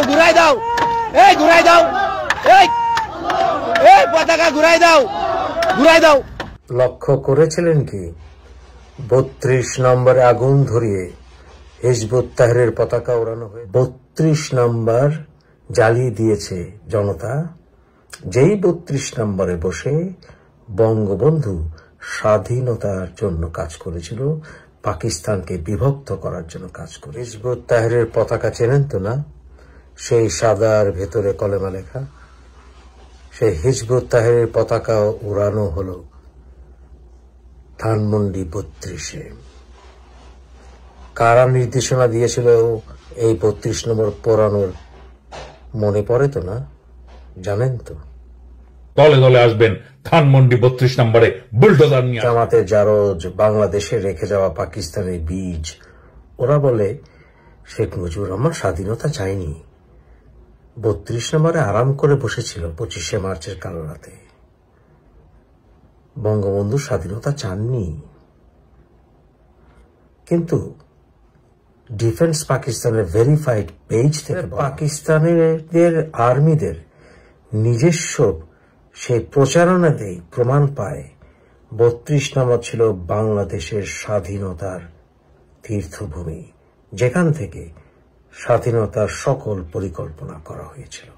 ঘুরাই দাও, এই ঘুরাই দাও, এই পতাকা ঘুরাই দাও, ঘুরাই দাও। লক্ষ্য করেছিলেন কি 32 নম্বরে আগুন ধরিয়ে হিজবুত তাহরীরের পতাকা ওড়ানো হয়ে 32 নম্বর জ্বালিয়ে দিয়েছে জনতা। যেই 32 নম্বরে বসে বঙ্গবন্ধু স্বাধীনতার জন্য কাজ করেছিল, পাকিস্তানকে বিভক্ত করার জন্য কাজ করে। হিজবুত তাহরীরের পতাকা চেনেন তো না? সেই সাদার ভেতরে কলেমা লেখা সেই হিজবুত তাহরীরের পতাকা উড়ানো হলো ধানমন্ডি 32-এ। কারা নির্দেশনা দিয়েছিল এই 32 নম্বর পোড়ানোর? মনে পড়ে তো না? জানেন তো? দলে দলে আসবেন ধানমন্ডি 32 নম্বরে বুলডোজার নিয়ে। জামাতে জারজ, বাংলাদেশে রেখে যাওয়া পাকিস্তানের বীজ। ওরা বলে শেখ মুজিবুর রহমান স্বাধীনতা চায়নি, 32 নম্বরে আরাম করে বসেছিল 25শে মার্চের কালো রাতে। বঙ্গবন্ধু স্বাধীনতা চাননি। কিন্তু ডিফেন্স পাকিস্তানের ভেরিফাইড পেজ থেকে পাকিস্তানের আর্মিদের নিজস্ব সেই প্রচারণাতেই প্রমাণ পায় 32 নম্বর ছিল বাংলাদেশের স্বাধীনতার তীর্থভূমি, যেখান থেকে স্বাধীনতার সকল পরিকল্পনা করা হয়েছিল।